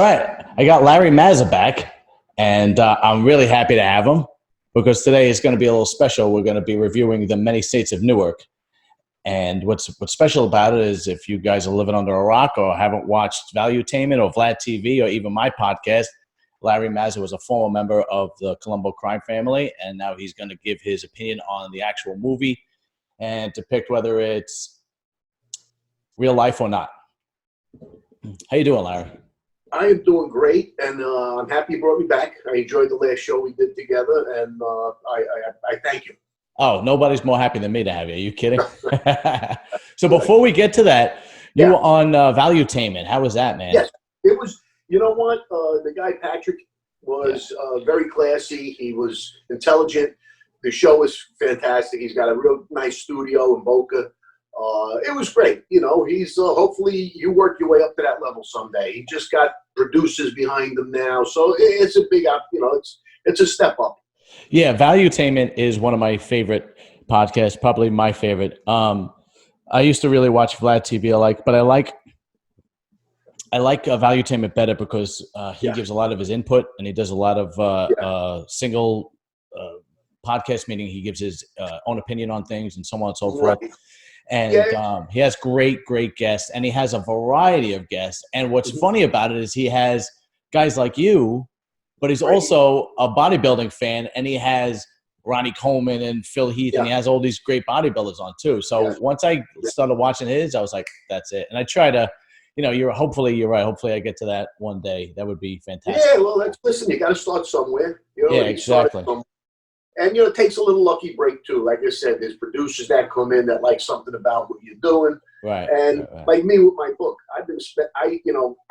right, I got Larry Mazza back, and I'm really happy to have him because today is going to be a little special. We're going to be reviewing the Many Saints of Newark, and what's special about it is if you guys are living under a rock or haven't watched Valuetainment or Vlad TV or even my podcast, Larry Mazza was a former member of the Colombo Crime Family, and now he's going to give his opinion on the actual movie and depict whether it's real life or not. How you doing, Larry? I am doing great, and I'm happy you brought me back. I enjoyed the last show we did together, and I thank you. Oh, nobody's more happy than me to have you. Are you kidding? So before we get to that, you were on Valuetainment. How was that, man? Yes, it was. You know what? The guy Patrick was very classy. He was intelligent. The show was fantastic. He's got a real nice studio in Boca. It was great. You know, he's hopefully you work your way up to that level someday. He just got producers behind him now, so it's a big up. You know, it's a step up. Yeah, Valuetainment is one of my favorite podcasts, probably my favorite. I used to really watch Vlad TV, but I like Valuetainment better because he gives a lot of his input and he does a lot of single podcast, meaning he gives his own opinion on things and so on and so forth. And he has great guests, and he has a variety of guests. And what's funny about it is he has guys like you, but he's also a bodybuilding fan, and he has Ronnie Coleman and Phil Heath, and he has all these great bodybuilders on too. So once I started watching his, I was like, that's it. And I try to, hopefully you're right. Hopefully I get to that one day. That would be fantastic. Yeah, well, listen, you got to start somewhere. Exactly. And, it takes a little lucky break, too. Like I said, there's producers that come in that like something about what you're doing. Right. And like me with my book, I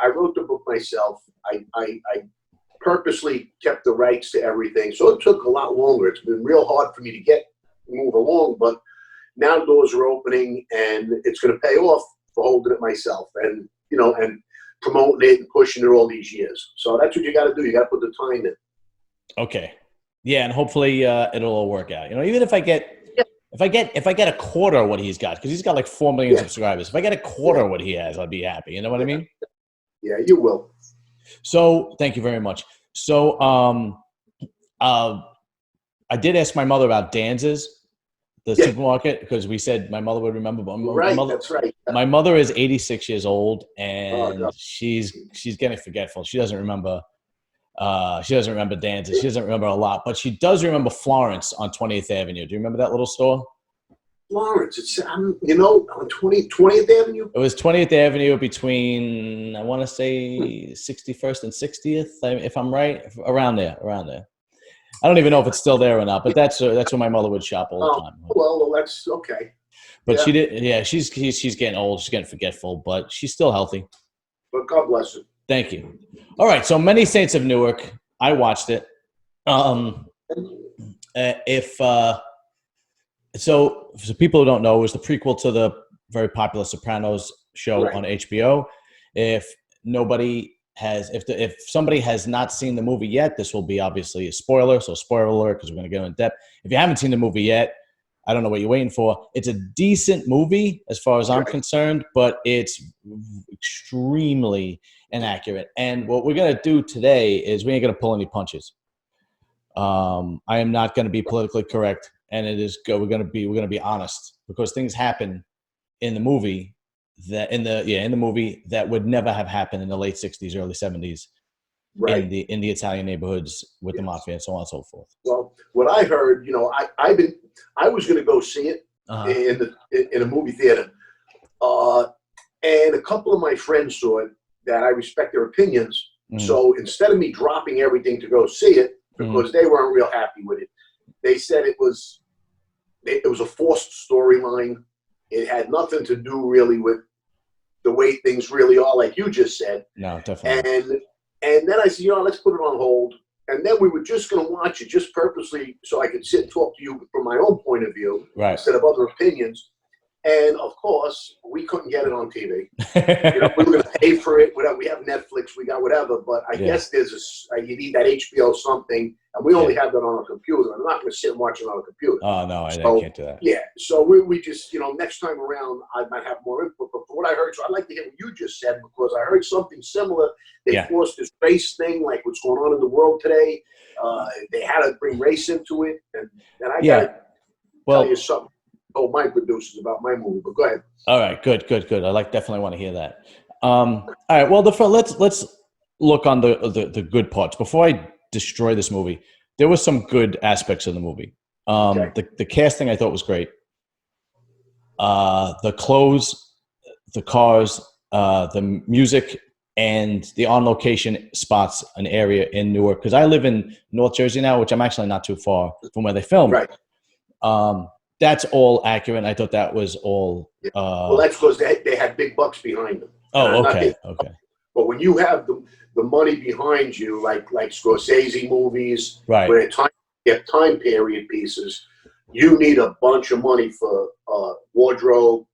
wrote the book myself. I purposely kept the rights to everything. So it took a lot longer. It's been real hard for me to move along. But now doors are opening, and it's going to pay off for holding it myself and promoting it and pushing it all these years. So that's what you got to do. You got to put the time in. Okay. Yeah, and hopefully it'll all work out. Even if I get a quarter of what he's got, because he's got like 4 million subscribers. If I get a quarter of what he has, I'd be happy. You know what I mean? Yeah, you will. So thank you very much. So I did ask my mother about Danz's, the supermarket, because we said my mother would remember. But that's right. My mother is 86 years old, and she's getting forgetful. She doesn't remember. She doesn't remember Danzig. She doesn't remember a lot, but she does remember Florence on 20th Avenue. Do you remember that little store? Florence, it's on 20th Avenue. It was 20th Avenue between, I want to say 61st and 60th, if I'm right, around there. I don't even know if it's still there or not, but that's where my mother would shop all the time. Well, that's okay. But she did. Yeah, she's getting old. She's getting forgetful, but she's still healthy. But God bless her. Thank you. All right, so Many Saints of Newark. I watched it. So people who don't know, it was the prequel to the very popular Sapranos show on HBO. If somebody has not seen the movie yet, this will be obviously a spoiler. So spoiler alert, because we're going to go in depth. If you haven't seen the movie yet, I don't know what you're waiting for. It's a decent movie as far as I'm concerned, but it's extremely inaccurate. And what we're going to do today is we ain't going to pull any punches. I am not going to be politically correct, and we're going to be honest, because things happen in the movie that would never have happened in the late 60s, early 70s. Right. In the Italian neighborhoods with the mafia and so on and so forth. Well, what I heard, I was going to go see it in a movie theater, and a couple of my friends saw it that I respect their opinions. So instead of me dropping everything to go see it because they weren't real happy with it, they said it was a forced storyline. It had nothing to do really with the way things really are, like you just said. No, definitely. And then I said, let's put it on hold. And then we were just going to watch it just purposely so I could sit and talk to you from my own point of view instead of other opinions. And of course, we couldn't get it on TV. We were going to pay for it. Whatever. We have Netflix, we got whatever. But I guess there's you need that HBO something, and we only have that on a computer. I'm not going to sit and watch it on a computer. Oh no, I can't do that. Yeah, so we just next time around I might have more input. But from what I heard, so I'd like to hear what you just said because I heard something similar. They forced this race thing, like what's going on in the world today. They had to bring race into it, and I got to tell you something. Oh, my producers about my movie, but go ahead. All right, good. I definitely want to hear that. All right, well, let's look on the good parts before I destroy this movie. There were some good aspects of the movie. The casting I thought was great. The clothes, the cars, the music, and the on-location spots, an area in Newark. Because I live in North Jersey now, which I'm actually not too far from where they filmed. Right. That's all accurate. I thought that was all. Well, that's because they had big bucks behind them. Oh, okay. But when you have the money behind you, like Scorsese movies, where get time period pieces, you need a bunch of money for wardrobe,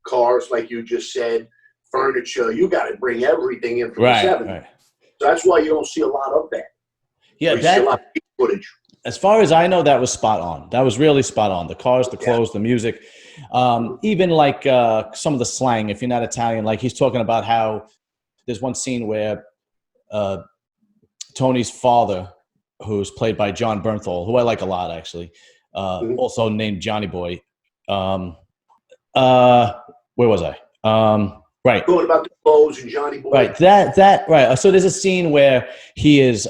cars, like you just said, furniture. You got to bring everything in from the 70s. Right. So that's why you don't see a lot of that. Yeah, see a lot of footage. As far as I know, that was spot on. That was really spot on. The cars, the clothes, the music, even like some of the slang. If you're not Italian, like he's talking about how there's one scene where Tony's father, who's played by John Bernthal, who I like a lot actually, also named Johnny Boy. Where was I? Right. Going about the clothes and Johnny Boy. Right. That right. So there's a scene where he is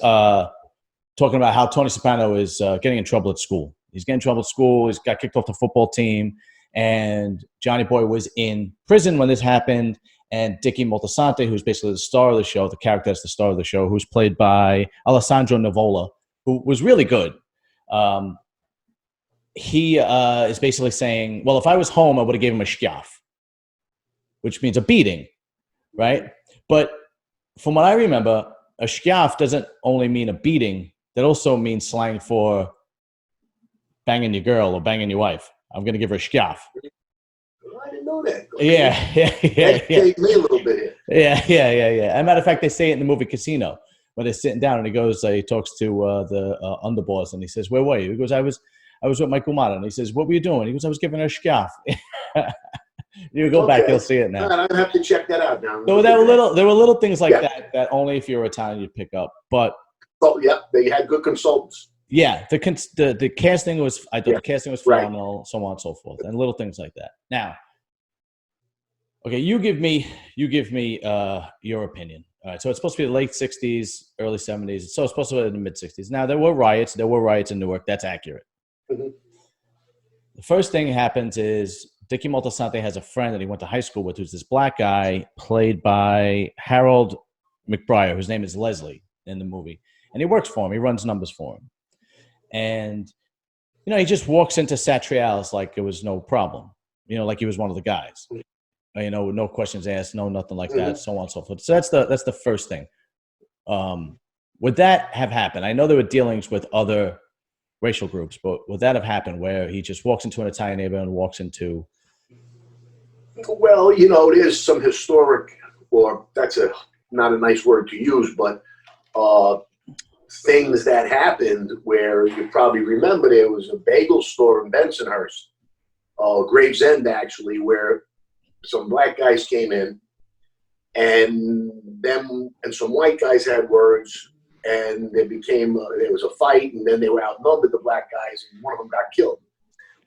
talking about how Tony Soprano is getting in trouble at school. He's getting in trouble at school. He's got kicked off the football team. And Johnny Boy was in prison when this happened. And Dickie Moltisanti, who's basically the star of the show, the character that's the star of the show, who's played by Alessandro Nivola, who was really good. He is basically saying, well, if I was home, I would have given him a schiaff, which means a beating, right? But from what I remember, a schiaff doesn't only mean a beating. That also means slang for banging your girl or banging your wife. I'm going to give her a schiaff. I didn't know that. Yeah. Take me a little bit here. Yeah. As a matter of fact, they say it in the movie Casino when they're sitting down and he talks to the underboss and he says, "Where were you?" He goes, I was with my kumara. And he says, "What were you doing?" He goes, "I was giving her a schiaff." You go back, you'll see it now. I'm gonna have to check that out now. So there were little things like that only if you're Italian you'd pick up. But they had good consultants. Yeah, the casting was. I thought the casting was phenomenal, so on and so forth, and little things like that. Now, okay, you give me your opinion. All right, so it's supposed to be the late '60s, early '70s. So it's supposed to be in the mid '60s. Now there were riots. There were riots in Newark. That's accurate. Mm-hmm. The first thing that happens is Dickie Moltisanti has a friend that he went to high school with, who's this black guy played by Harold McBriar, whose name is Leslie in the movie, and he works for him. He runs numbers for him. And, he just walks into Satriale's like it was no problem, like he was one of the guys, no questions asked, no, nothing like that, so on and so forth. So that's the first thing. Would that have happened? I know there were dealings with other racial groups, but would that have happened where he just walks into an Italian neighborhood and walks into? Well, there's some historic, or that's not a nice word to use, but things that happened where you probably remember there was a bagel store in Bensonhurst, Gravesend actually, where some black guys came in and some white guys had words and there was a fight and then they were outnumbered, the black guys, and one of them got killed.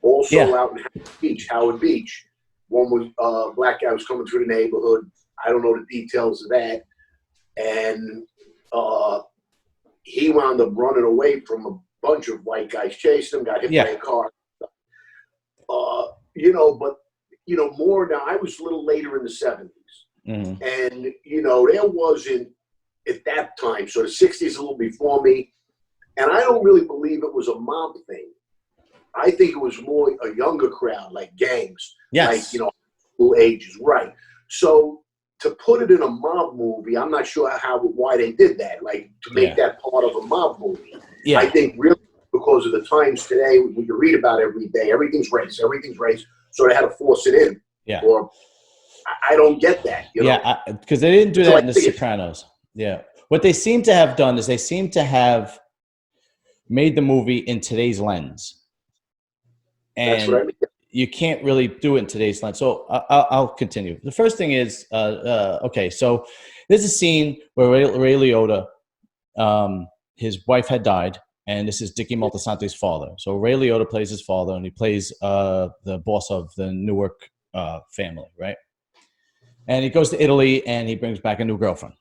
Also out in Howard Beach, one was black guy was coming through the neighborhood. I don't know the details of that. And he wound up running away from a bunch of white guys, chased him, got hit by a car. More now, I was a little later in the 70s. Mm-hmm. And, there wasn't, at that time, so the 60s a little before me, and I don't really believe it was a mob thing. I think it was more a younger crowd, like gangs. Yes. Like, school ages, right. So to put it in a mob movie, I'm not sure why they did that, like to make that part of a mob movie. Yeah. I think really because of the times today, we can read about every day, everything's race. So they had to force it in. Yeah. Or I don't get that. You know? Yeah, because they didn't do that in The Sopranos. Yeah. What they seem to have done is they seem to have made the movie in today's lens. And that's what I mean. You can't really do it in today's lens. So I'll continue. The first thing is, okay, so there's a scene where Ray Liotta, his wife had died, and this is Dickie Moltisante's father. So Ray Liotta plays his father, and he plays the boss of the Newark family, right? And he goes to Italy, and he brings back a new girlfriend.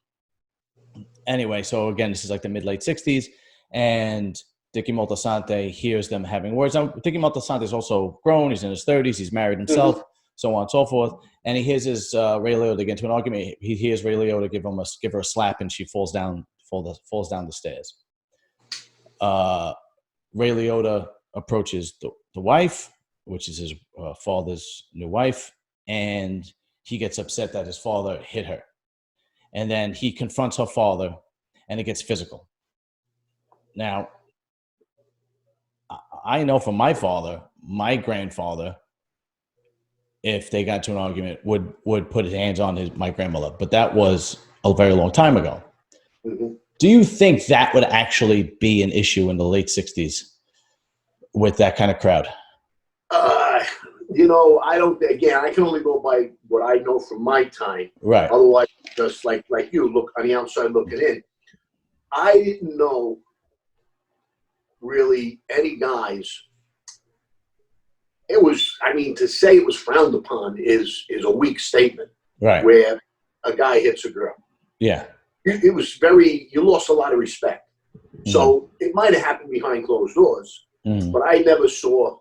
Anyway, so again, this is like the mid-late 60s, and Dickie Moltisanti hears them having words. Now, Dickie Moltisanti is also grown. He's in his 30s. He's married himself, so on and so forth. And he hears his Ray Liotta get into an argument. He hears Ray Liotta give her a slap, and she falls down the stairs. Ray Liotta approaches the wife, which is his father's new wife, and he gets upset that his father hit her. And then he confronts her father, and it gets physical. Now, I know from my father, my grandfather, if they got to an argument, would put his hands on my grandmother. But that was a very long time ago. Mm-hmm. Do you think that would actually be an issue in the late 60s with that kind of crowd? You know, I don't. Again, I can only go by what I know from my time. Right. Otherwise, just like you look on the outside looking in, I didn't know really any guys. It was. I mean, to say it was frowned upon is a weak statement. Right. Where a guy hits a girl. Yeah. It was very. You lost a lot of respect. Mm-hmm. So it might have happened behind closed doors, but I never saw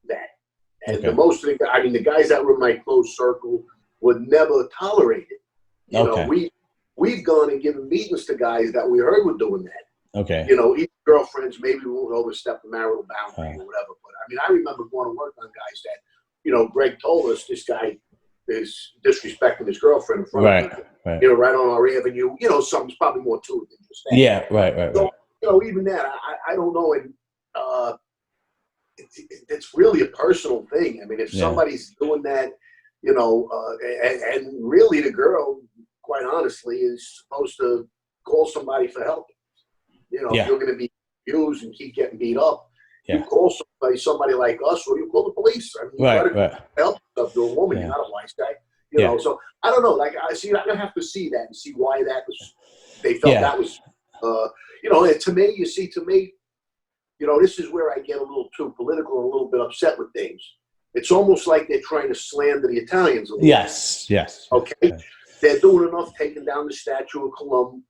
that. And the guys that were in my close circle would never tolerate it. You know, we've gone and given meetings to guys that we heard were doing that. Okay. You know, even girlfriends maybe won't overstep the marital boundary or whatever. But I mean, I remember going to work on guys that, you know, Greg told us this guy is disrespecting his girlfriend in front of him. Right. You know, right on our avenue. You know, something's probably more to it than just that. Yeah, right. So, you know, even that, I don't know. And it's really a personal thing. I mean, if somebody's doing that, you know, and really the girl, quite honestly, is supposed to call somebody for help. You know, if you're going to be abused and keep getting beat up, you call somebody like us, or you call the police. I mean, you got to help yourself to a woman. You're not a wise guy. You know, so I don't know. Like, I'm going to have to see that and see why that was. They felt that was, you know, and to me, you know, this is where I get a little too political and a little bit upset with things. It's almost like they're trying to slander the Italians a little bit. Okay? They're doing enough taking down the statue of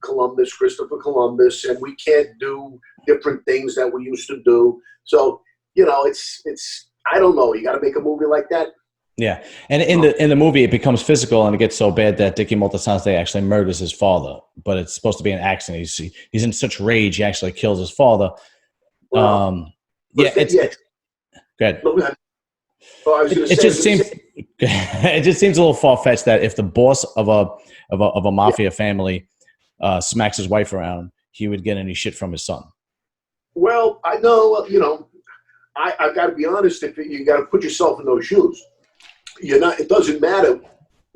Columbus, Christopher Columbus, and we can't do different things that we used to do. So, you know, it's I don't know. You got to make a movie like that. Yeah. And in the movie, it becomes physical, and it gets so bad that Dickie Moltisanti actually murders his father. But it's supposed to be an accident. He's in such rage, he actually kills his father. Go ahead. It just seems a little far-fetched that if the boss of a mafia family smacks his wife around, he would get any shit from his son. Well, I know, you know, I've got to be honest. If you got to put yourself in those shoes, it doesn't matter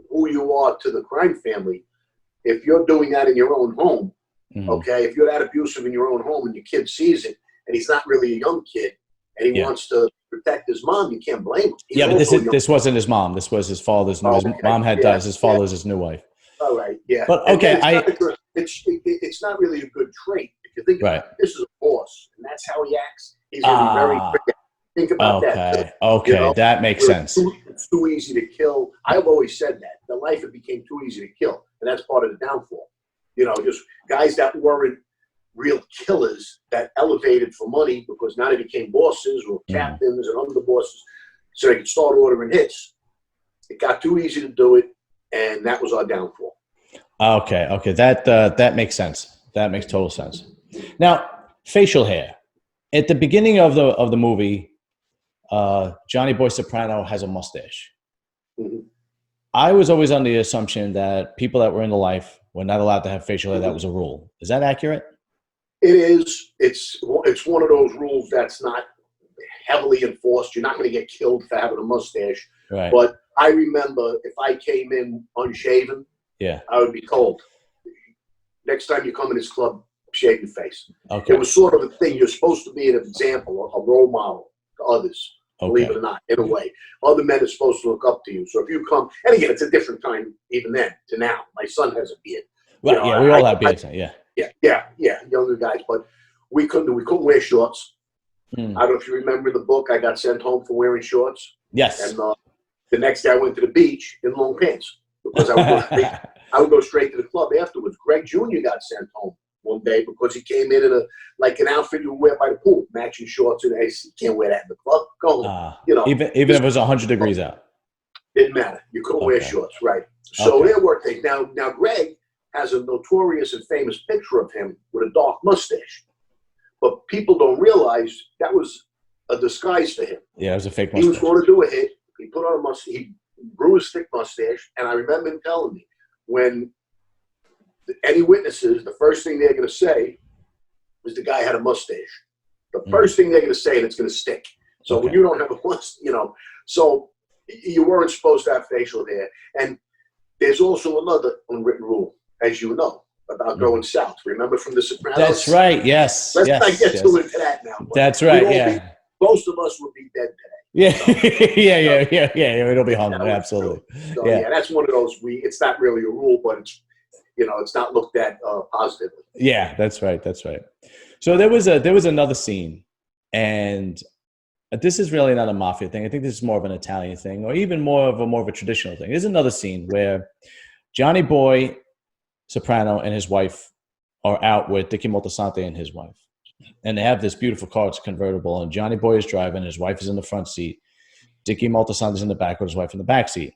who you are to the crime family. If you're doing that in your own home, okay, if you're that abusive in your own home and your kid sees it, and he's not really a young kid, and he wants to protect his mom, you can't blame him. But this wasn't his mom. This was his father's. His mom had died. His father's his new wife. All right, yeah. But it's not really a good trait. If you think about it, this is a boss, and that's how he acts. He's going to be very quick. Think about that. Okay, you know, that makes sense. It's too easy to kill. I've always said that. The life, it became too easy to kill, and that's part of the downfall. You know, just guys that weren't real killers that elevated for money because now they became bosses or captains and underbosses, so they could start ordering hits. It got too easy to do it, and that was our downfall. Okay, that makes sense. That makes total sense. Now, facial hair. At the beginning of the movie, Johnny Boy Soprano has a mustache. Mm-hmm. I was always under the assumption that people that were in the life were not allowed to have facial hair. That was a rule. Is that accurate? It is. It's one of those rules that's not heavily enforced. You're not going to get killed for having a mustache. Right. But I remember if I came in unshaven, I would be told, next time you come in this club, shave your face. Okay. It was sort of a thing. You're supposed to be an example, a role model to others, believe it or not, in a way. Other men are supposed to look up to you. So if you come, and again, it's a different time even then to now. My son has a beard. Right, you know, we all have beards, Yeah, younger guys. But we couldn't wear shorts. I don't know if you remember the book. I got sent home for wearing shorts. Yes. And the next day I went to the beach in long pants because I would go straight to the club afterwards. Greg Jr. got sent home one day because he came in an outfit you wear by the pool, matching shorts, and he can't wear that in the club. Go home. You know, even if it was 100 degrees out. Didn't matter. You couldn't wear shorts, right? So there were things. Now Greg has a notorious and famous picture of him with a dark mustache, but people don't realize that was a disguise for him. Yeah, it was a fake mustache. He was going to do a hit. He put on a mustache. He grew his thick mustache, and I remember him telling me when any witnesses, the first thing they're going to say is the guy had a mustache. The first thing they're going to say, and it's going to stick. So when you don't have a mustache, you know, so you weren't supposed to have facial hair. And there's also another unwritten rule, as you know, about going south. Remember from The Sapranos? That's right. Yes. Let's not get too into that now. That's right. Yeah. Most of us would be dead today. Yeah, yeah. It'll be hung. Absolutely. So, yeah, that's one of those. It's not really a rule, but it's, you know, it's not looked at positively. Yeah, that's right. That's right. So there was another scene, and this is really not a mafia thing. I think this is more of an Italian thing, or even more of a traditional thing. There's another scene where Johnny Boy Soprano and his wife are out with Dickie Moltisanti and his wife. And they have this beautiful car. It's convertible. And Johnny Boy is driving. His wife is in the front seat. Dickie Moltisanti is in the back with his wife in the back seat.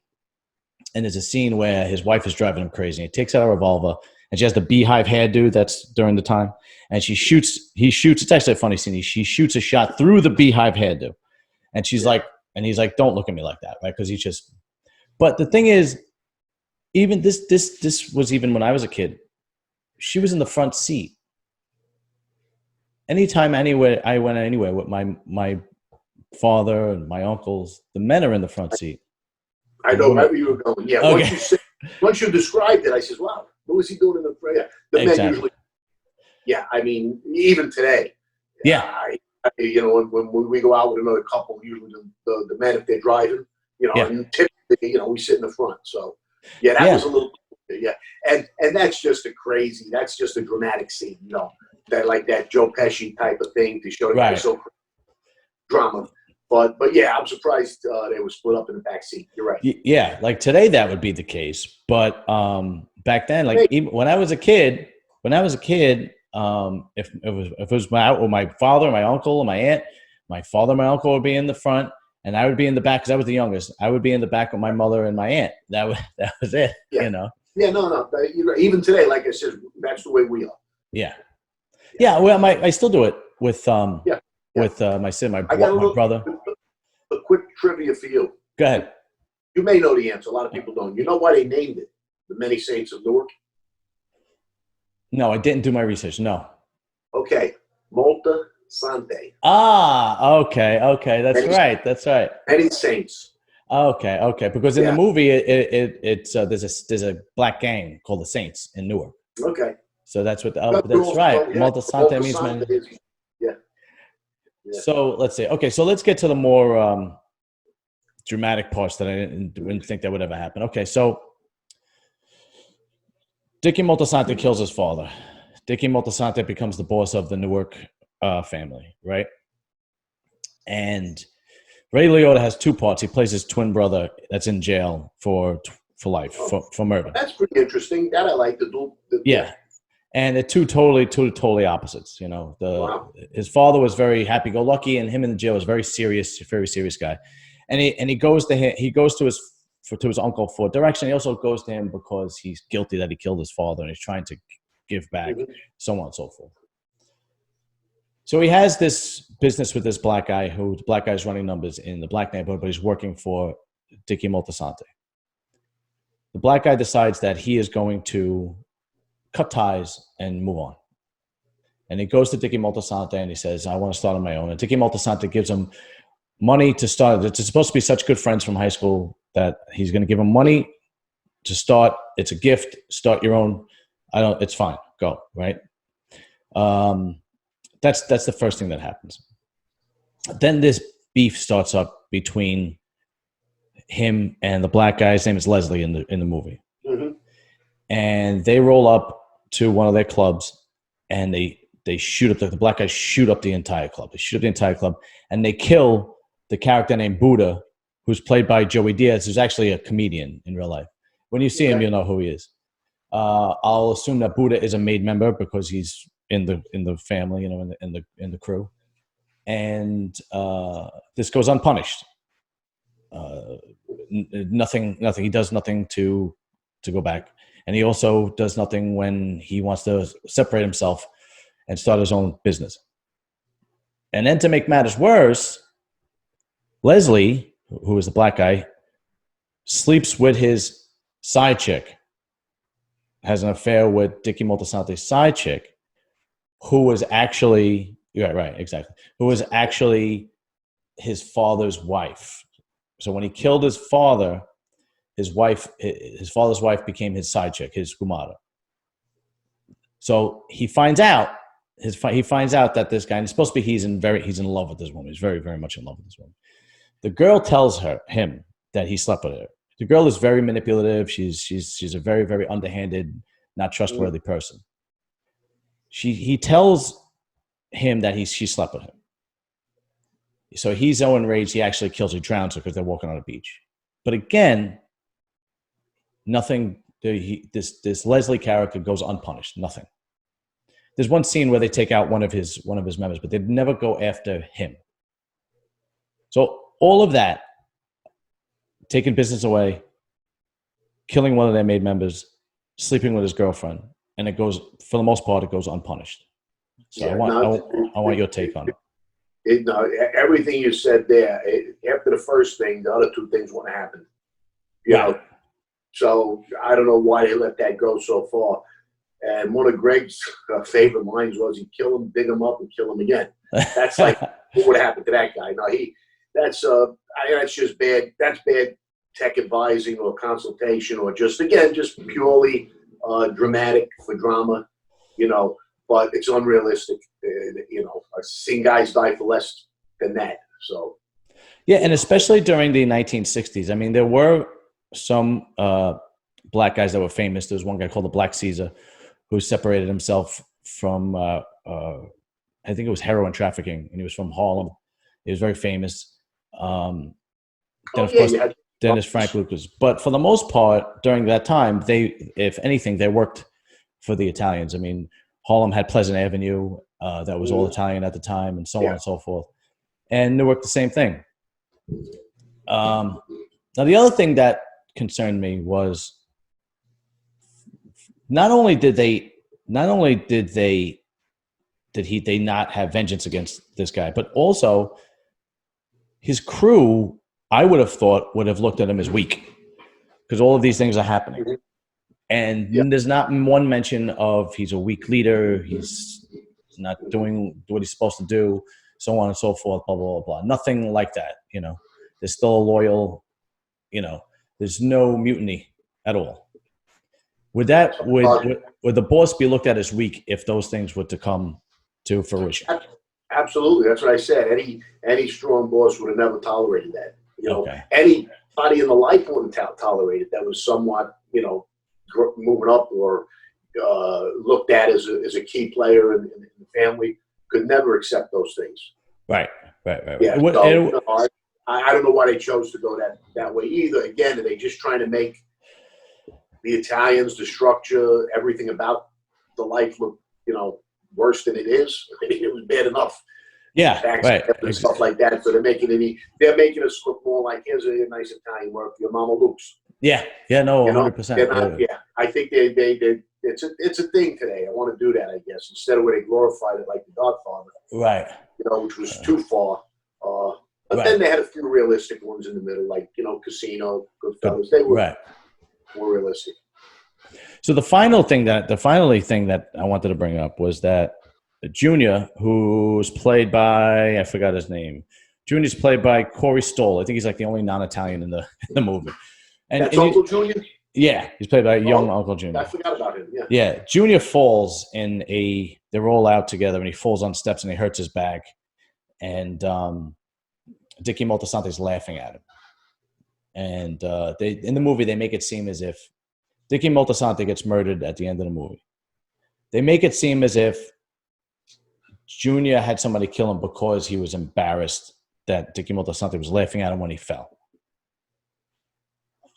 And there's a scene where his wife is driving him crazy. He takes out a revolver. And she has the beehive hairdo that's during the time. And he shoots. It's actually a funny scene. She shoots a shot through the beehive hairdo. And she's like, and he's like, don't look at me like that, right? Because he's just. But the thing is, even this was even when I was a kid. She was in the front seat. Anytime, anywhere I went anywhere with my father and my uncles, the men are in the front seat. I know where you were going. Yeah. Okay. Once you described it, I says, "Wow, what was he doing in the front?" Yeah. The men usually. Yeah, I mean, even today. Yeah. You know, when we go out with another couple, usually the men, if they're driving, you know, and typically, you know, we sit in the front. So, yeah, that was a little. Yeah, and that's just that's just a dramatic scene, you know. That like that Joe Pesci type of thing to show so drama, but yeah, I'm surprised they were split up in the back seat. You're right. Yeah, like today that would be the case, but back then, like even when I was a kid, if it was my father, my uncle, and my aunt, my father, and my uncle would be in the front, and I would be in the back because I was the youngest. I would be in the back with my mother and my aunt. That was it. Yeah. You know. Yeah, no. Even today, like I said, that's the way we are. Yeah. Yeah, well, I still do it with with my brother. A quick trivia for you. Go ahead. You may know the answer. A lot of people don't. You know why they named it the Many Saints of Newark? No, I didn't do my research. No. Okay, Molta Sante. Ah, okay. That's right. Many Saints. Okay. Because in the movie, it's there's a black gang called the Saints in Newark. Okay. So that's what. That's right. Moltisanti means many. Yeah. So let's see. Okay, so let's get to the more dramatic parts that I didn't think that would ever happen. Okay, so Dickie Moltisanti kills his father. Dickie Moltisanti becomes the boss of the Newark family, right? And Ray Liotta has two parts. He plays his twin brother that's in jail for life, for murder. That's pretty interesting. That I like to do. Yeah. And they're two totally opposites. You know, his father was very happy-go-lucky, and him in the jail was very serious guy. And he goes to him. He goes to his uncle for direction. He also goes to him because he's guilty that he killed his father, and he's trying to give back, so on and so forth. So he has this business with this black guy who the black guy's running numbers in the black neighborhood, but he's working for Dickie Moltisanti. The black guy decides that he is going to cut ties and move on. And he goes to Dickie Moltisanti and he says, I want to start on my own. And Dickie Moltisanti gives him money to start. It's supposed to be such good friends from high school that he's going to give him money to start. It's a gift. Start your own. It's fine. Go, right? That's the first thing that happens. Then this beef starts up between him and the black guy. His name is Leslie in the movie. Mm-hmm. And they roll up to one of their clubs, and they shoot up the black guys shoot up the entire club. They shoot up the entire club, and they kill the character named Buddha, who's played by Joey Diaz, who's actually a comedian in real life. When you see him, you'll know who he is. I'll assume that Buddha is a made member because he's in the family, in the crew. And this goes unpunished. Nothing. He does nothing to go back, and he also does nothing when he wants to separate himself and start his own business. And then to make matters worse, Leslie, who is the black guy, sleeps with his side chick, has an affair with Dickie Moltisante's side chick, who was actually, who was actually his father's wife. So when he killed his father, his father's wife became his side chick, his kumara. So he finds out that this guy, and it's supposed to be he's in love with this woman. He's very, very much in love with this woman. The girl tells him that he slept with her. The girl is very manipulative. She's a very, very underhanded, not trustworthy person. He tells him that she slept with him. So he's so enraged, he actually kills her, drowns her because they're walking on a beach. But again, nothing. This Leslie character goes unpunished. Nothing. There's one scene where they take out one of his members, but they never go after him. So all of that, taking business away, killing one of their made members, sleeping with his girlfriend, and it goes, for the most part, it goes unpunished. So I want your take on it. Everything you said there, after the first thing, the other two things wouldn't happen. You know, so I don't know why they let that go so far. And one of Greg's favorite lines was, "He'd kill him, dig him up, and kill him again." That's like what would happen to that guy. No, that's just bad. That's bad tech advising or consultation, or just purely dramatic for drama. But it's unrealistic. I've seen guys die for less than that. So, yeah, and especially during the 1960s. I mean, there were some black guys that were famous. There was one guy called the Black Caesar who separated himself from, I think it was heroin trafficking, and he was from Harlem. He was very famous. Then, of course, Dennis Frank Lucas. But for the most part, during that time, if anything, they worked for the Italians. I mean, Harlem had Pleasant Avenue that was all Italian at the time, and so on and so forth. And Newark, the same thing. Now, the other thing that concerned me was not only did they not have vengeance against this guy, but also his crew, I would have thought, would have looked at him as weak because all of these things are happening. And there's not one mention of he's a weak leader, he's not doing what he's supposed to do, so on and so forth, blah, blah, blah, blah. Nothing like that, There's still a loyal, there's no mutiny at all. Would the boss be looked at as weak if those things were to come to fruition? Absolutely. That's what I said. Any strong boss would have never tolerated that. Anybody in the life wouldn't tolerate it that was somewhat, moving up or looked at as a key player in the family could never accept those things. Right. Yeah. I don't know why they chose to go that way either. Again, are they just trying to make the Italians, the structure, everything about the life look, worse than it is? It was bad enough. Yeah, right. And stuff like that. So they're making us look more like, here's a nice Italian work, your Mama Luke's. Yeah, no, 100%. Yeah, I think it's a thing today. I want to do that, I guess, instead of where they glorified it like The Godfather. Right. Which was too far. But then they had a few realistic ones in the middle, like, Casino, Goodfellas. They were more realistic. So the final thing that I wanted to bring up was that Junior, who's played by, I forgot his name, Junior's played by Corey Stoll. I think he's like the only non-Italian in the movie. And that's Uncle Junior? Yeah, he's played by young Uncle Junior. I forgot about him, yeah. Yeah, Junior falls they're all out together, and he falls on steps and he hurts his back. And Dickie Moltisante's laughing at him. And in the movie, they make it seem as if Dickie Moltisante gets murdered at the end of the movie. They make it seem as if Junior had somebody kill him because he was embarrassed that Dickie Moltisante was laughing at him when he fell.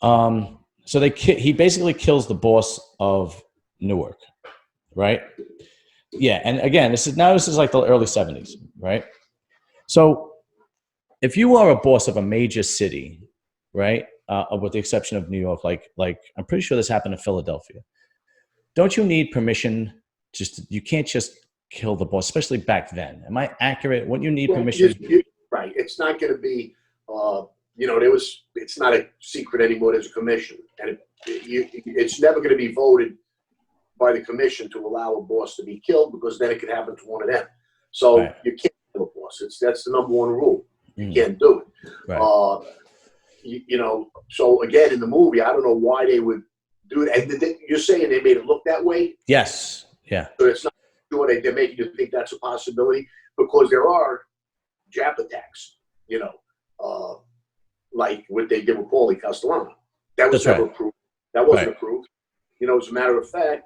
So he basically kills the boss of Newark, right? Yeah, and again, this is like the early 70s, right? So if you are a boss of a major city, right, with the exception of New York, like I'm pretty sure this happened in Philadelphia, don't you need permission? You can't just kill the boss, especially back then. Am I accurate? Wouldn't you need permission? Right. It's not going to be, it's not a secret anymore. There's a commission. And it's never going to be voted by the commission to allow a boss to be killed, because then it could happen to one of them. So right. You can't kill a boss. That's the number one rule. You can't do it. Right. So again, in the movie, I don't know why they would do it. And you're saying they made it look that way? Yes. Yeah. So it's not sure they're making you think that's a possibility, because there are Jap attacks, like what they did with Paulie Castellano. That was never approved. That wasn't approved. As a matter of fact,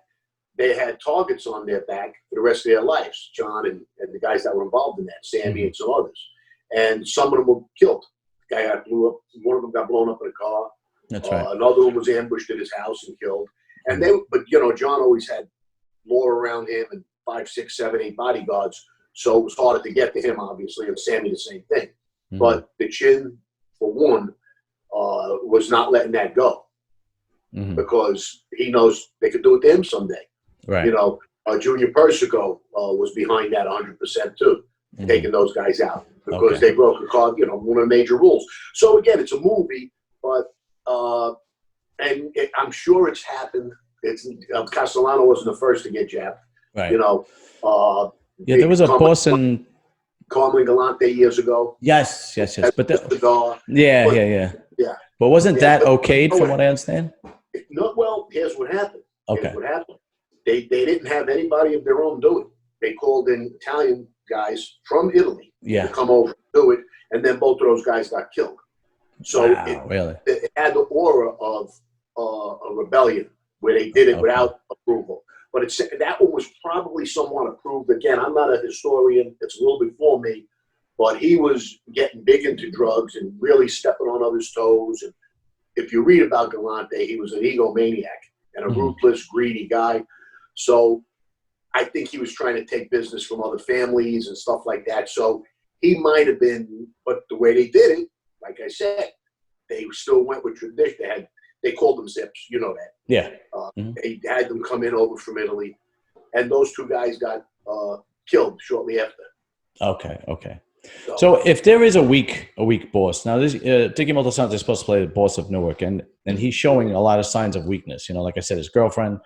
they had targets on their back for the rest of their lives, John and the guys that were involved in that, Sammy and some others. And some of them were killed. The guy got blew up. One of them got blown up in a car. That's right. Another one was ambushed at his house and killed. And but John always had law around him and 5, 6, 7, 8 bodyguards. So it was harder to get to him, obviously, and Sammy the same thing. Mm-hmm. But the Chin, for one, was not letting that go, because he knows they could do it to him someday. Right. Junior Persico was behind that 100% too, taking those guys out, because they broke one of the major rules. So again, it's a movie, but I'm sure it's happened. Castellano wasn't the first to get jabbed. Right. There was a boss in Carmen Galante years ago. Yes. But yeah. But wasn't that okayed, from what I understand? No. Well, here's what happened. They didn't have anybody of their own do it. They called in Italian guys from Italy to come over and do it, and then both of those guys got killed. So it had the aura of a rebellion, where they did it without approval. But that one was probably somewhat approved. Again, I'm not a historian. It's a little before me. But he was getting big into drugs and really stepping on others' toes. And if you read about Galante, he was an egomaniac and a ruthless, greedy guy. So I think he was trying to take business from other families and stuff like that. So he might have been, but the way they did it, like I said, they still went with tradition. They called them zips, you know that. Yeah. They had them come in over from Italy, and those two guys got killed shortly after. Okay. So if there is a weak boss, now this Dickie Moltisanti is supposed to play the boss of Newark, and he's showing a lot of signs of weakness. Like I said, his girlfriend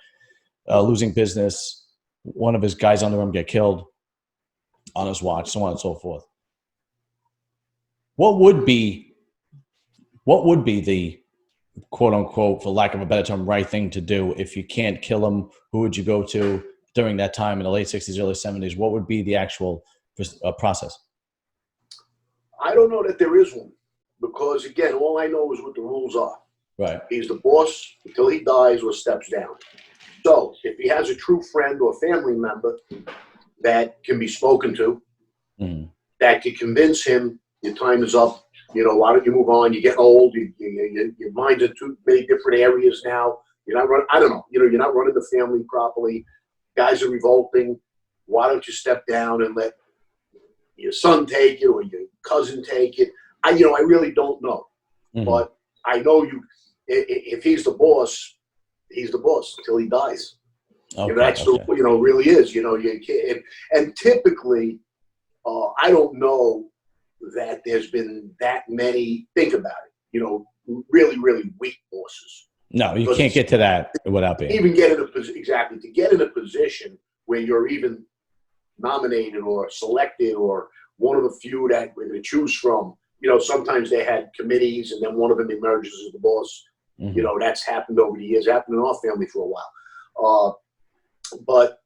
losing business, one of his guys under him get killed on his watch, so on and so forth. What would be the quote unquote, for lack of a better term, right thing to do if you can't kill him? Who would you go to during that time in the late 60s, early 70s? What would be the actual process? I don't know that there is one, because again, all I know is what the rules are. Right. He's the boss until he dies or steps down. So if he has a true friend or family member that can be spoken to, that can convince him your time is up, why don't you move on? You get old. Your mind's in too many different areas now. You're not running. I don't know. You're not running the family properly. Guys are revolting. Why don't you step down and let your son take it or your cousin take it? I really don't know. But I know if he's the boss, he's the boss until he dies. Really is. You can't. And typically, I don't know that there's been that many, think about it, really, really weak bosses. No, you can't get to that without being. Even get in a position, to get in a position where you're even nominated or selected or one of the few that we're going to choose from. You know, sometimes they had committees, and then one of them emerges as the boss. You know, that's happened over the years. Happened in our family for a while. But,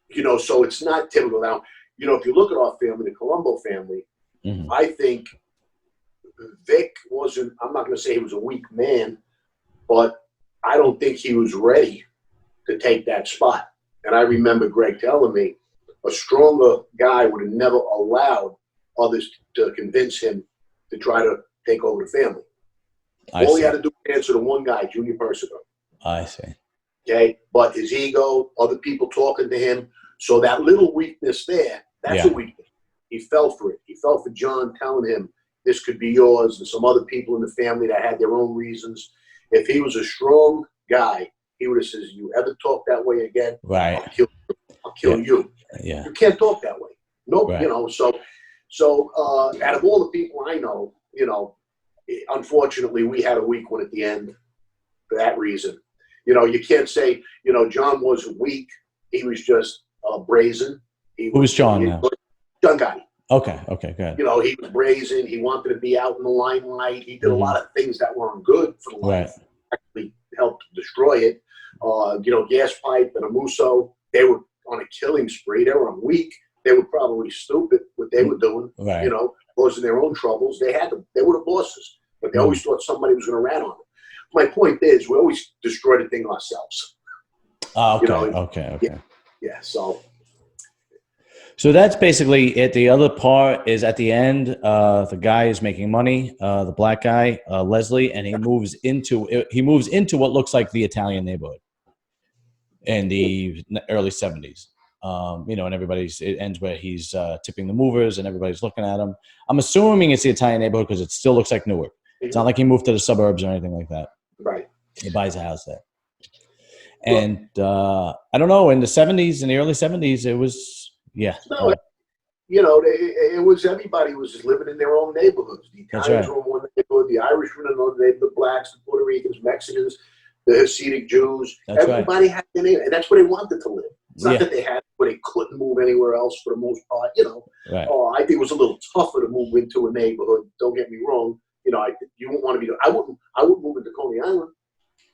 you know, so it's not typical. Now, you know, if you look at our family, the Colombo family, I think Vic wasn't, I'm not going to say he was a weak man, but I don't think he was ready to take that spot. And I remember Greg telling me a stronger guy would have never allowed others to convince him to try to take over the family. All he had to do was answer to one guy, Junior Percival. I see. Okay, but his ego, other people talking to him, so that little weakness there, that's a weakness. He fell for it. He fell for John telling him this could be yours, and some other people in the family that had their own reasons. If he was a strong guy, he would have said, "You ever talk that way again? Right. I'll kill you." Yeah. You can't talk that way. Nope. You know. So out of all the people I know, you know, unfortunately, we had a weak one at the end for that reason. You know, you can't say, you know, John wasn't weak. He was just brazen. Who was John now? John Gotti. Okay, good. You know, he was brazen. He wanted to be out in the limelight. He did a lot of things that weren't good for the life. Actually helped destroy it. You know, Gas Pipe and Amuso, they were on a killing spree. They were weak. They were probably stupid what they were doing. You know, causing their own troubles. They were the bosses, but they always thought somebody was going to rat on them. My point is, we always destroy the thing ourselves. Okay, you know, okay. Yeah, so that's basically it. The other part is at the end, the guy is making money, the black guy, Leslie, and he moves into what looks like the Italian neighborhood in the early 70s. You know, and it ends where he's tipping the movers and everybody's looking at him. I'm assuming it's the Italian neighborhood because it still looks like Newark. It's not like he moved to the suburbs or anything like that. Right. He buys a house there. And I don't know, in the 70s, in the early 70s, it was, No, you know, it was, everybody was just living in their own neighborhoods. The Italians were in one neighborhood, the Irishmen in another neighborhood, the blacks, the Puerto Ricans, Mexicans, the Hasidic Jews. Everybody had their neighborhood, and that's where they wanted to live. It's not that they had where they couldn't move anywhere else for the most part, you know. I think it was a little tougher to move into a neighborhood. Don't get me wrong. You know, you wouldn't want to be. I wouldn't move into Coney Island.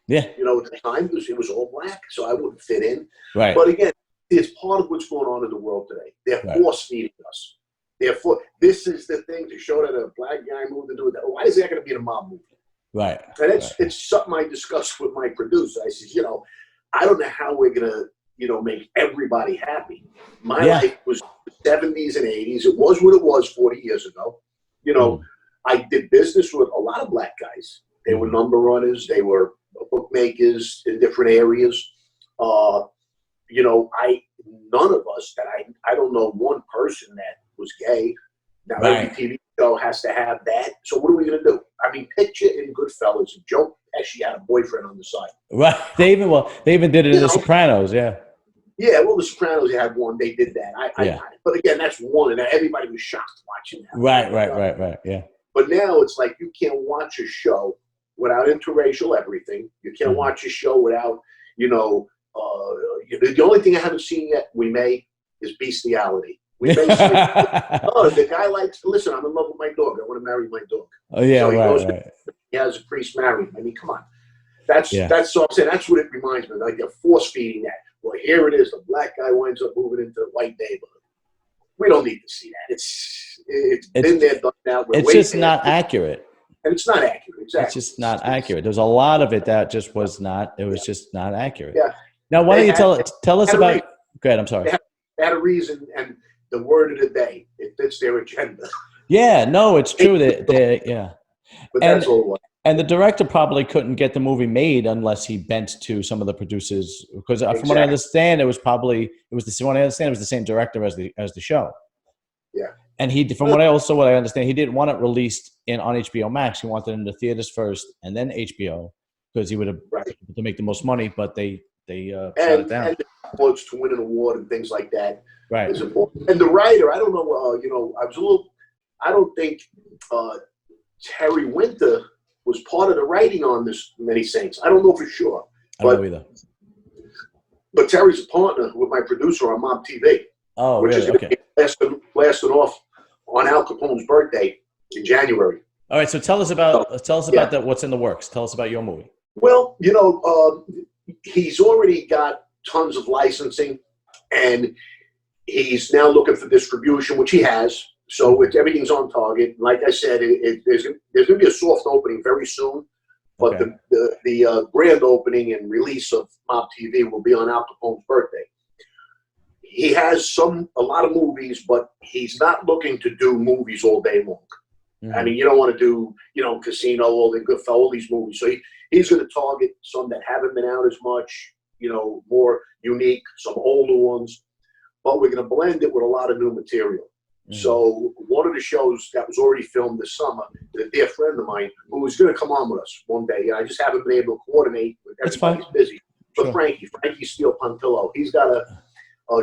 Yeah. You know, at the time it was all black, so I wouldn't fit in. Right. But again, it's part of what's going on in the world today. They're force feeding us. This is the thing to show that a black guy moved into it. Why is that going to be in a mob movie? Right. And it's something I discussed with my producer. I said, you know, I don't know how we're going to, you know, make everybody happy. My life was the 70s and 80s. It was what it was 40 years ago. You know, I did business with a lot of black guys. They were number runners. They were bookmakers in different areas. You know, none of us I don't know one person that was gay. Now every TV show has to have that. So what are we going to do? I mean, picture in Goodfellas, Joe actually had a boyfriend on the side. Right. They even did it in The Sopranos. Yeah. Yeah. Well, The Sopranos had one. They did that. I got it. But again, that's one, and everybody was shocked watching that. Right. Yeah. But now it's like you can't watch a show without interracial everything. You can't watch a show without, you know, the only thing I haven't seen yet is bestiality. We may see, the guy likes, listen, I'm in love with my dog. I want to marry my dog. Oh, yeah, so he has a priest marry him. I mean, come on. That's what I'm saying. That's what it reminds me of. Like they're force feeding that. Well, here it is. The black guy winds up moving into the white neighborhood. We don't need to see that. It's been there, done now. It's just not accurate. And it's not accurate, exactly. It's just not accurate. There's a lot of it that just was not. It was just not accurate. Yeah. Now, why don't you tell us about? Go ahead. I'm sorry. They had a reason, and the word of the day. It fits their agenda. Yeah. No, it's true that But that's all it was. And the director probably couldn't get the movie made unless he bent to some of the producers, because from what I understand, it was the same director as the show. Yeah. And what I understand, he didn't want it released on HBO Max. He wanted it in the theaters first and then HBO, because he would have to make the most money. But they shut it down. And the quotes to win an award and things like that. Right. Is important. And the writer, I don't know. You know, I don't think Terry Winter was part of the writing on this Many Saints. I don't know for sure. I don't know either. But Terry's a partner with my producer on MobTV. Oh, which really? is going to be blasting off on Al Capone's birthday in January. All right, so tell us about that. What's in the works? Tell us about your movie. Well, he's already got tons of licensing, and he's now looking for distribution, which he has. So everything's on target. Like I said, there's going to be a soft opening very soon, but the grand opening and release of MobTV will be on Al Capone's birthday. He has a lot of movies, but he's not looking to do movies all day long. Mm-hmm. I mean, you don't want to do, Casino, all the Goodfellas, all these movies. So he's going to target some that haven't been out as much, more unique, some older ones. But we're going to blend it with a lot of new material. Mm-hmm. So one of the shows that was already filmed this summer, a dear friend of mine, who was going to come on with us one day, I just haven't been able to coordinate. Everybody's busy. But sure. Frankie Steele Pontillo, he's got a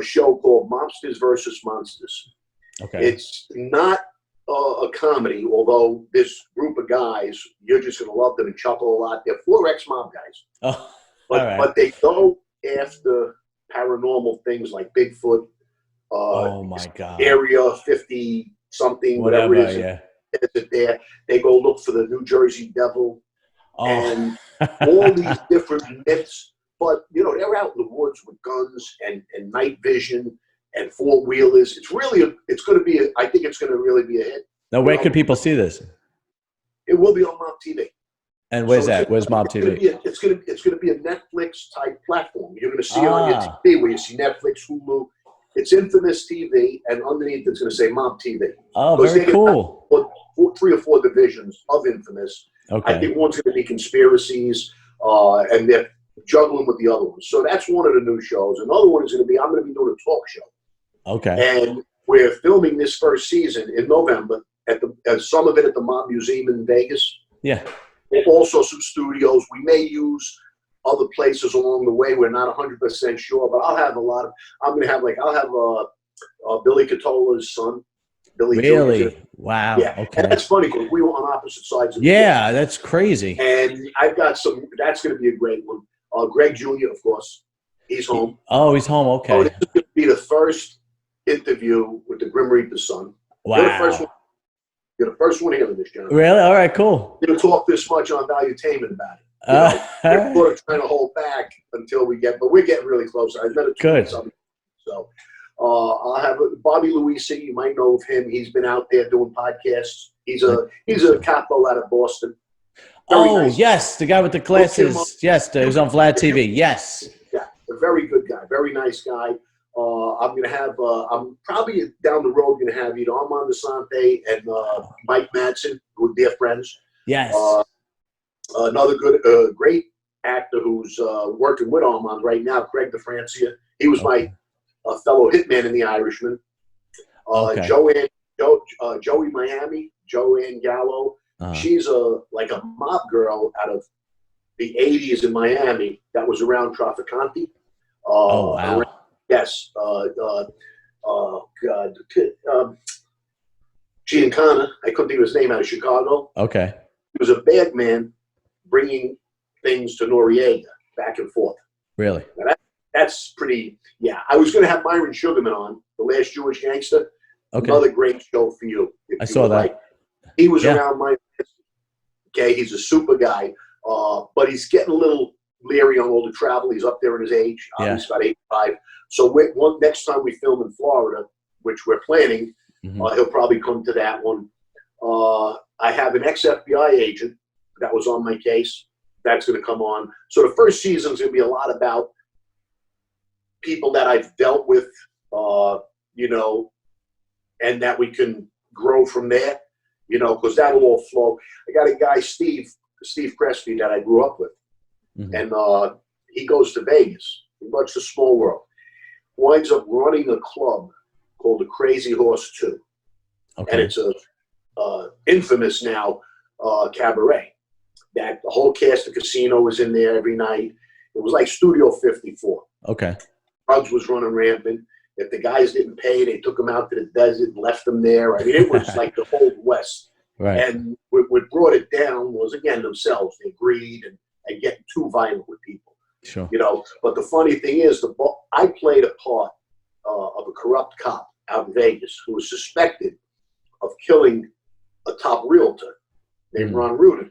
show called Mobsters versus Monsters. Okay. It's not a comedy, although this group of guys, you're just going to love them and chuckle a lot. They're 4 ex-mob guys. Oh, but they go after paranormal things like Bigfoot, oh my God, Area 50 something, whatever it is. Yeah. They go look for the New Jersey Devil and all these different myths. But they're out in the woods with guns and night vision and 4-wheelers. I think it's going to really be a hit. Now, where can people see this? It will be on MobTV. And where's that? Where's MobTV? It's going to be a Netflix type platform. You're going to see it on your TV where you see Netflix, Hulu. It's Infamous TV, and underneath it's going to say MobTV. Oh, very cool. 3 or 4 divisions of Infamous. Okay. I think one's going to be conspiracies, and they're juggling with the other ones. So that's one of the new shows. Another one is going to be, I'm going to be doing a talk show. Okay. And we're filming this first season in November at some of it at the Mob Museum in Vegas. Yeah. And also some studios. We may use other places along the way. We're not 100% sure, but I'll have Billy Catola's son. Billy really? Jr. Wow. Yeah. Okay. And that's funny because we were on opposite sides of the Yeah, that's crazy. And I've got that's going to be a great one. Greg Jr., of course, he's home. Oh, he's home. Okay. This is going to be the first interview with the Grim Reaper's son. Wow. You're the first one here with this gentleman. Really? All right, cool. We didn't talk this much on Valuetainment about it. We're sort of trying to hold back until but we're getting really close. I've met a good. So I'll have Bobby Luisi. You might know of him. He's been out there doing podcasts. He's a capo out of Boston. Very nice. Yes, the guy with the glasses. Yes, he was on Vlad TV. Yes. Yeah, a very good guy, very nice guy. I'm going to have, I'm probably down the road going to have Armand Asante and Mike Madsen, who are dear friends. Yes. Another great actor who's working with Armand right now, Craig Defrancia. He was my fellow hitman in The Irishman. Joey Miami, Joanne Gallo. She's a mob girl out of the 80s in Miami that was around Trafficante. Wow. Yes. Giancana, I couldn't think of his name, out of Chicago. Okay. He was a bad man bringing things to Noriega back and forth. Really? Now that's pretty, yeah. I was going to have Myron Sugarman on, The Last Jewish Gangster. Okay. Another great show for you. I saw that. He was around my, okay, he's a super guy, but he's getting a little leery on all the travel. He's up there in his age. He's about 85. So next time we film in Florida, which we're planning, he'll probably come to that one. I have an ex-FBI agent that was on my case. That's going to come on. So the first season is going to be a lot about people that I've dealt with, and that we can grow from there, because that'll all flow. I got a guy, Steve Crespi, that I grew up with. And he goes to Vegas. He works a small world. Winds up running a club called the Crazy Horse 2. Okay. And it's a infamous now cabaret. That the whole cast of Casino was in there every night. It was like Studio 54. Okay. Drugs was running rampant. If the guys didn't pay, they took them out to the desert and left them there. I mean, it was like the Old West. Right. And what brought it down was, again, themselves. They greed and getting too violent with people. Sure. But the funny thing is, I played a part of a corrupt cop out in Vegas who was suspected of killing a top realtor named Ron Rudin.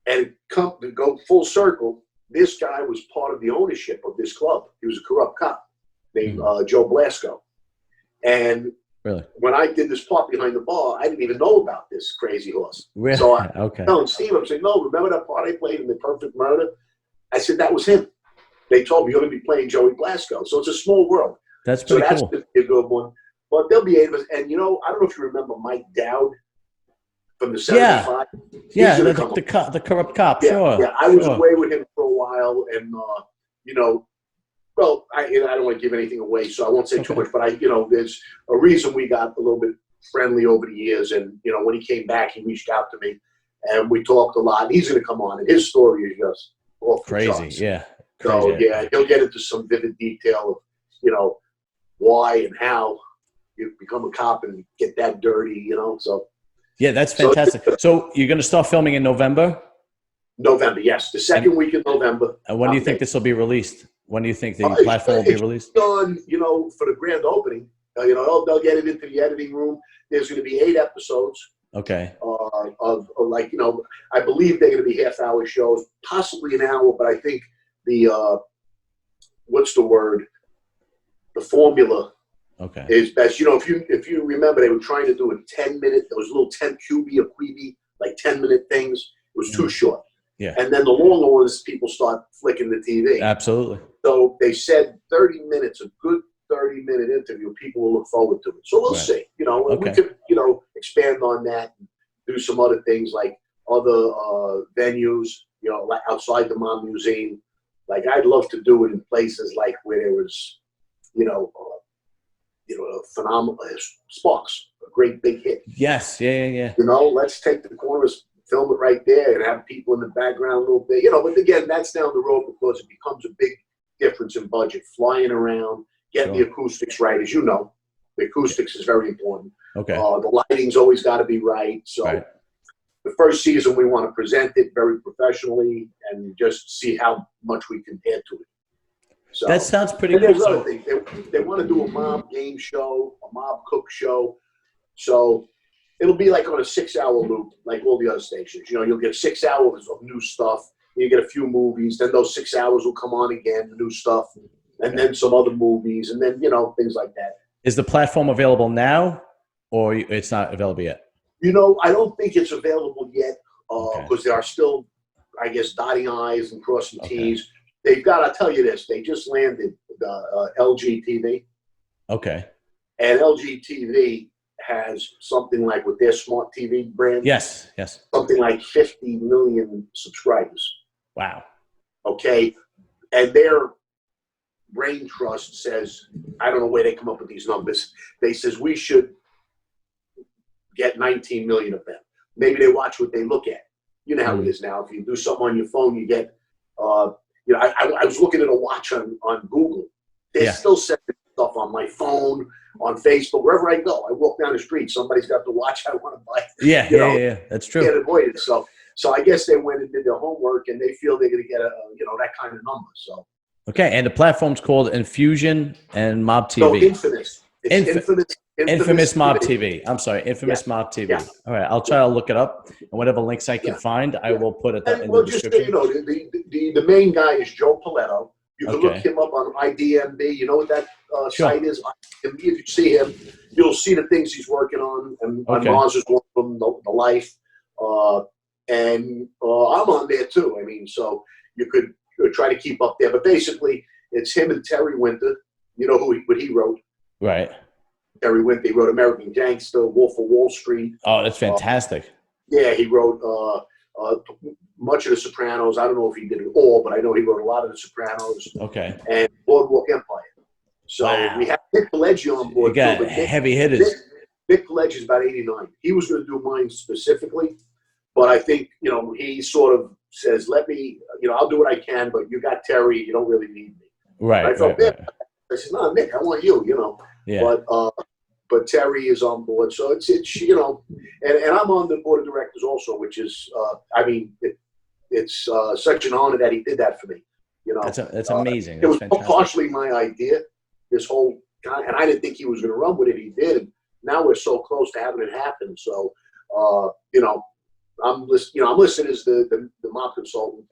And to go full circle, this guy was part of the ownership of this club. He was a corrupt cop named Joe Blasco. And when I did this part behind the bar, I didn't even know about this crazy horse. Really? So I telling Steve, I'm saying, no, remember that part I played in The Perfect Murder? I said, that was him. They told me you're going to be playing Joey Blasco. So it's a small world. That's pretty cool. That's a good one. But they'll be able to, and I don't know if you remember Mike Dowd from the 75. Yeah, the corrupt cop, sure. Yeah, I was away with him for a while, and, well, I don't want to give anything away, so I won't say too much, but there's a reason we got a little bit friendly over the years, and, when he came back, he reached out to me, and we talked a lot. He's going to come on, and his story is just off the crazy, charts. yeah. So, he'll get into some vivid detail of, why and how you become a cop and get that dirty, so. Yeah, that's fantastic. So you're going to start filming in November? November, yes. The second week in November. And when do you think this will be released? When do you think the platform will be released? On, for the grand opening. They'll get it into the editing room. There's going to be 8 episodes. Okay. I believe they're going to be half-hour shows, possibly an hour, but I think the, what's the word? The formula is best. If you remember, they were trying to do a 10-minute, there was a little 10 QB or Quibi, like 10-minute things. It was too short. Yeah. And then the longer ones, people start flicking the TV. Absolutely. So they said 30 minutes, a good 30-minute interview, people will look forward to it. So we'll see. We could, expand on that and do some other things like other venues, like outside the Mob Museum. Like I'd love to do it in places like where there was, a phenomenal Sparks, a great big hit. Yes, yeah. Let's take the corners, film it right there, and have people in the background a little bit. But again, that's down the road because it becomes a big difference in budget. Flying around, getting the acoustics right, as you know, the acoustics is very important. Okay. The lighting's always got to be right. So the first season, we want to present it very professionally and just see how much we can add to it. So, that sounds pretty cool. There's other things. They want to do a mob game show, a mob cook show. So it'll be like on a 6-hour loop, like all the other stations. You'll get 6 hours of new stuff. You get a few movies. Then those 6 hours will come on again, new stuff, and then some other movies, and then things like that. Is the platform available now, or it's not available yet? I don't think it's available yet because they are still, I guess, dotting I's and crossing T's. They've got, I'll tell you this, they just landed the LG TV. Okay. And LG TV has something like, with their smart TV brand. Yes. Something like 50 million subscribers. Wow. Okay. And their brain trust says, I don't know where they come up with these numbers. They says we should get 19 million of them. Maybe they watch what they look at. You know how it is now. If you do something on your phone, you get, I was looking at a watch on Google. They're still sending stuff on my phone, on Facebook, wherever I go. I walk down the street, somebody's got the watch I want to buy. Yeah. That's true. Can't avoid it. So I guess they went and did their homework, and they feel they're going to get that kind of number. So. Okay, and the platform's called Infusion and Mob TV. No, Infamous. It's Infamous MobTV. I'm sorry, Infamous MobTV. Yeah. All right, I'll try to look it up, and whatever links I can find, I will put it in the description. The main guy is Joe Paletto. You can look him up on IDMB. You know what that site is? If you see him, you'll see the things he's working on. And Mars is one of them, the Life. And I'm on there too. I mean, so you could try to keep up there. But basically, it's him and Terry Winter. You know what he wrote? Right. Terry Winter. He wrote American Gangster, Wolf of Wall Street. Oh, that's fantastic. He wrote much of The Sopranos. I don't know if he did it all, but I know he wrote a lot of The Sopranos. Okay. And Boardwalk Empire. So we have Nick Pileggi on board. You got heavy hitters. Nick Pileggi is about 89. He was going to do mine specifically, but I think, he sort of says, let me, I'll do what I can, but you got Terry, you don't really need me. Right. I felt bad. I said, no, Nick, I want you, Yeah. But Terry is on board. So it's and I'm on the board of directors also, which is, it's such an honor that he did that for me. That's amazing. It was fantastic. partially my idea, this whole guy, and I didn't think he was going to run with it. He did. now we're so close to having it happen. So, you know, I'm listed as the mob consultant.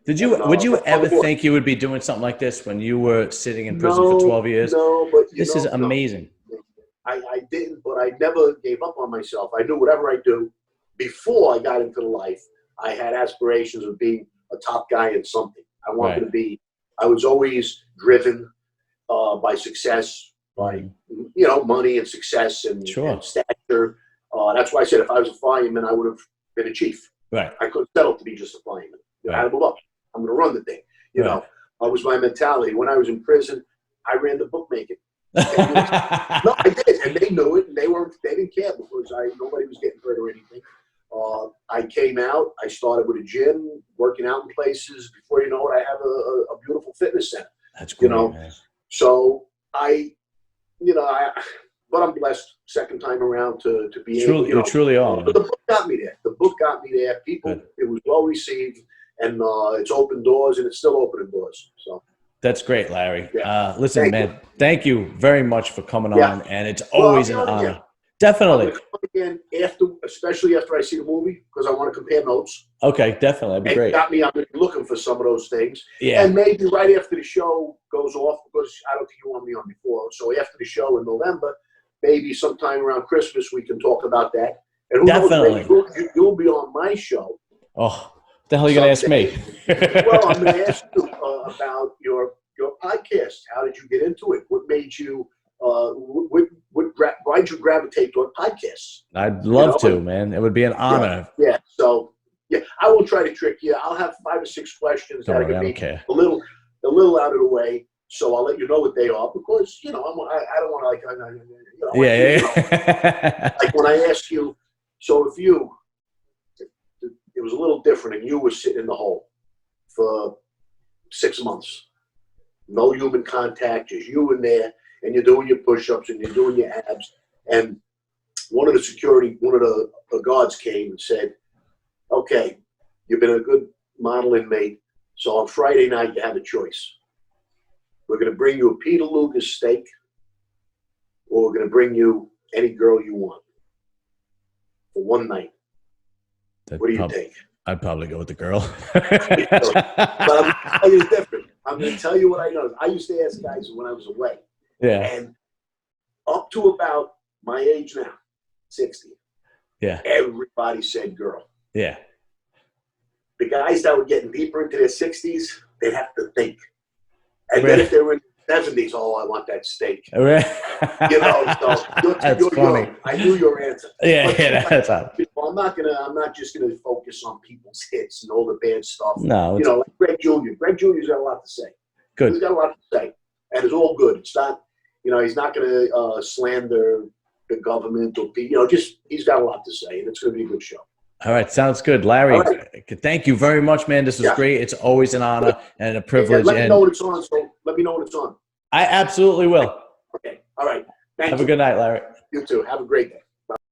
Would you ever think you would be doing something like this when you were sitting in prison for 12 years? No, but this is amazing. No. I didn't, but I never gave up on myself. I knew whatever I do, before I got into the life, I had aspirations of being a top guy in something. I wanted to be. I was always driven by success, by money and success and stature. That's why I said if I was a fireman, I would have been a chief. Right. I couldn't settle to be just a fireman. I had to move up. I'm going to run the thing. You know, that was my mentality. When I was in prison, I ran the bookmaking. No, I did, and they knew it, and they didn't care because nobody was getting hurt or anything. I came out. I started with a gym, working out in places. Before you know it, I have a beautiful fitness center. That's great, man. So but I'm blessed second time around to be able. You truly are. But the book got me there. The book got me there. People, it was well received, and it's opened doors, and it's still opening doors. So. That's great, Larry. Listen, thank you very much for coming on, and it's always an honor. Yeah. Definitely. I'm gonna come again especially after I see the movie, because I want to compare notes. Okay, definitely. That'd be great. Got me. I'm gonna be looking for some of those things. Yeah. And maybe right after the show goes off, because I don't think you want me on before. So after the show in November, maybe sometime around Christmas, we can talk about that. And who knows, maybe you'll be on my show. Oh, what the hell are you going to ask me? Well, I'm going to ask you about your podcast. How did you get into it? What made you, why'd you gravitate toward podcasts? I'd love to, man. It would be an honor. Yeah. So, I will try to trick you. I'll have 5 or 6 questions that are going to be a little out of the way. So I'll let you know what they are, because, I don't want to, like when I ask you, so it was a little different, and you were sitting in the hole for 6 months. No human contact, just you in there, and you're doing your push-ups and you're doing your abs. And one of the guards came and said, okay, you've been a good model inmate, so on Friday night you have a choice. We're going to bring you a Peter Luger steak, or we're going to bring you any girl you want for one night. What do you take? I'd probably go with the girl. But it's different. I'm going to tell you what I know. I used to ask guys when I was away. Yeah. And up to about my age now, 60. Yeah. Everybody said girl. Yeah. The guys that were getting deeper into their 60s, they'd have to think. And then if they were in their 70s, I want that steak. So that's funny. I knew your answer. Yeah, that's hot. I'm not just gonna focus on people's hits and all the bad stuff. No, like Greg Jr. Greg Jr.'s got a lot to say. Good. He's got a lot to say, and it's all good. It's not, he's not gonna slander the government or people. He's got a lot to say, and it's gonna be a good show. All right, sounds good, Larry. Thank you very much, man. This was great. It's always an honor and a privilege. Let me know when it's on. So let me know when it's on. I absolutely will. Okay. All right. Thank you. Have a good night, Larry. You too. Have a great day.